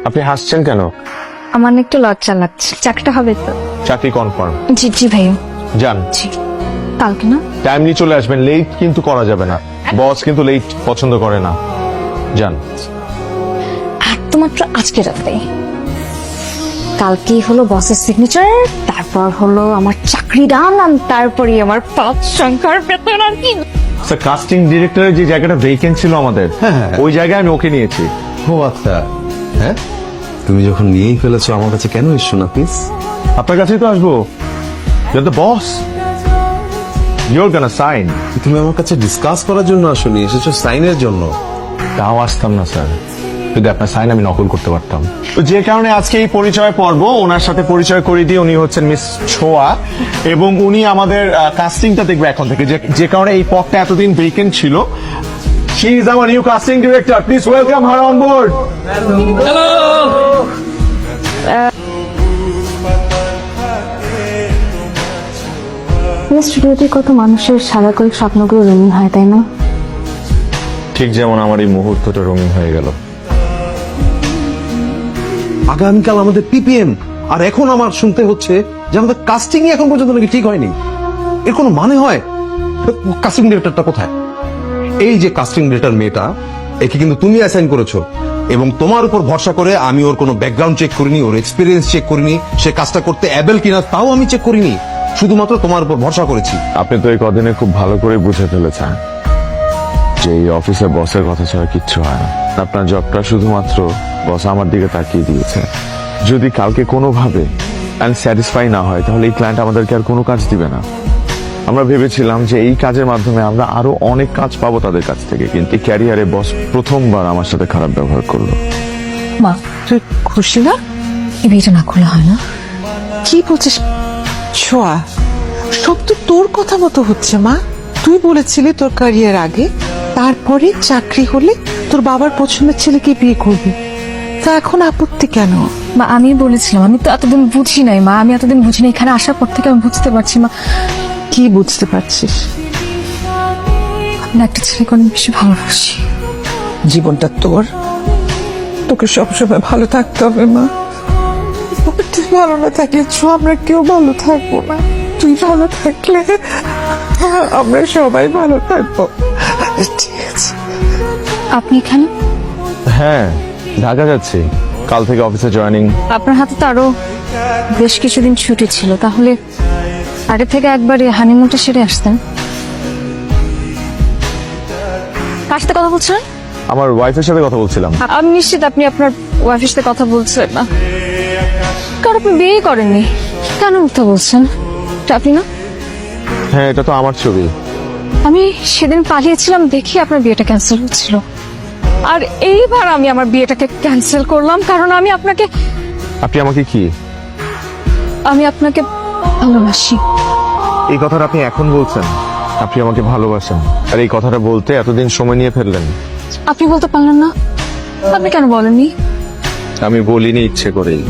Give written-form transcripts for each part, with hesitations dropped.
আপনি হাসছেন কেন? আমার না একটু লজ্জা লাগছে। চাকরিটা হবে তো? চাকরি কনফার্ম। জি জি ভাইয়া। যান, জি। কালকে না? টাইমলি চলে আসবেন, লেট কিন্তু করা যাবে না। বস কিন্তু লেট পছন্দ করে না। যান। একমাত্র আজকে রাতে। কালকেই হলো বসের সিগনেচার, তারপর হলো আমার চাকরি ডান, আর তারপরে আমার 5 সংখ্যার বেতন। আর কি স্যার, কাস্টিং ডিরেক্টরের যে জায়গাটা ভেকেন্ট ছিল আমাদের, ওই জায়গায় আমি ওকে নিয়েছি। ও আচ্ছা, হ্যাঁ তুমি যখন নিয়েই ফেলেছো আমার কাছে কেন এসছো না প্লিজ? আপনার কাছেই তো আসবো। You are the boss, you are gonna sign. তুমি আমার কাছে ডিসকাস করার জন্য আসোনি, এসেছো সাইনের জন্য। তাও আসতাম না স্যার, যদি আপনার সাইন আমি নকল করতে পারতাম। তো যে কারণে আজকে এই পরিচয় পর্ব, ওনার সাথে পরিচয় করিয়ে দিয়ে, উনি হচ্ছেন মিস ছোয়া এবং উনি আমাদের কাস্টিংটা দেখবে এখন থেকে। যে কারণে এই পদটা এতদিন ভেকেন্ট ছিল। She is our new casting director, please welcome her on board. স্টুডিওতে কত মানুষের সারাকল স্বপ্নগুলো রঙিন হয়, তাই না? ঠিক যেমন আমার এই মুহূর্তটা রঙিন হয়ে গেল। আগামীকাল আমাদের পিপিএম, আর এখন আমার শুনতে হচ্ছে যে আমাদের কাস্টিং এখন পর্যন্ত নাকি ঠিক হয়নি। এর কোনো মানে হয়? কাস্টিং ডিরেক্টরটা কোথায়? এই যে কাস্টিং ডিরেক্টর মেয়েটা, একে কিন্তু তুমি অ্যাসাইন করেছো এবং তোমার উপর ভরসা করে আমি ওর কোনো ব্যাকগ্রাউন্ড চেক করিনি, ওর এক্সপিরিয়েন্স চেক করিনি, সে কাজটা করতে অ্যাবেল কিনা তাও আমি চেক করিনি, শুধুমাত্র তোমার উপর ভরসা করেছি। আপনি তো এই কদিনে খুব ভালো করে বুঝে ফেলেছেন যে এই অফিসে বসের কথা ছাড়া কিচ্ছু হয় না। আপনার জবটা শুধুমাত্র বস আমার দিকে তাকিয়ে দিয়েছে। যদি কালকে কোনোভাবে স্যাটিসফাই না হয়, তাহলে এই ক্লায়েন্ট আমাদেরকে আর কোনো কাজ দিবে না। আমরা ভেবেছিলাম যে এই কাজের মাধ্যমে আমরা আরো অনেক কাজ পাবো তাদের কাছ থেকে, কিন্তু ক্যারিয়ারে বস প্রথমবার আমার সাথে খারাপ ব্যবহার করলো। মা তুই খুশি না? এই বিয়েটা না করলে হয় না? কি বলছিস ছোঁয়া? সব তো তোর কথা মতো হচ্ছে মা। তুই বলেছিলি তোর ক্যারিয়ার আগে, তারপরে চাকরি হলে তোর বাবার পছন্দের ছেলেকে বিয়ে করবি। তা এখন আপত্তি কেন? মা আমি বলেছিলাম, আমি তো এতদিন বুঝি নাই মা, আমি এতদিন বুঝি নাই। এখানে আসার পর থেকে আমি বুঝতে পারছি মা। কি বুঝতে পারছিস? আমি একটা ছেলেকে অনেক বেশি ভালোবাসি। জীবনটা তোর, তোকে সবসময় ভালো থাকতে হবে মা। তুই ভালো না থাকলে আমরা কেউ ভালো থাকবো না। তুই ভালো থাকলে আমরা সবাই ভালো থাকবো। ঠিক আছে। আপনি এখানে? হ্যাঁ, ঢাকা যাচ্ছি, কাল থেকে অফিসে জয়েনিং। আপনার হাতে তো আরো বেশ কিছুদিন ছুটি ছিল, তাহলে আগে থেকে একবার হানিমুনটা সেরে আসতেন। কার সাথে কথা বলছিলেন? আমার ওয়াইফের সাথে কথা বলছিলাম। আমি নিশ্চিত আপনি আপনার ওয়াইফের সাথে কথা বলছেন না, কারণ আপনি বিয়ে করেননি। কেন মিথ্যা বলছেন? এটা আপনি না? হ্যাঁ, এটা তো আমার ছবি। আমি সেদিন পালিয়েছিলাম দেখি আপনার বিয়েটা ক্যান্সেল হচ্ছিল, আর এইবার আমি আমার বিয়েটাকে ক্যান্সেল করলাম কারণ আমি আপনাকে আমাকে কি? আমি আপনাকে ভালোবাসি। এই কথাটা আপনি এখন বলছেন? আপনি আমাকে ভালোবাসেন, আর এই কথাটা বলতে এতদিন সময় নিয়ে ফেললেন? আপনি বলতে পারলেন না? আপনি কেন বলেননি? আমি বলিনি ইচ্ছে করেই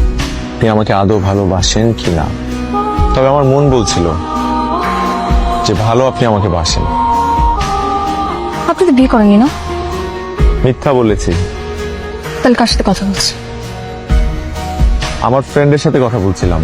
আপনি আমাকে আদৌ ভালোবাসেন কিনা। তবে আমার মন বলছিল যে ভালো আপনি আমাকে বাসেন। আপনি তো বিয়ে করেননি না? মিথ্যা বলেছি। তাহলে কার সাথে কথা বলছেন? আমার ফ্রেন্ডের সাথে কথা বলছিলাম।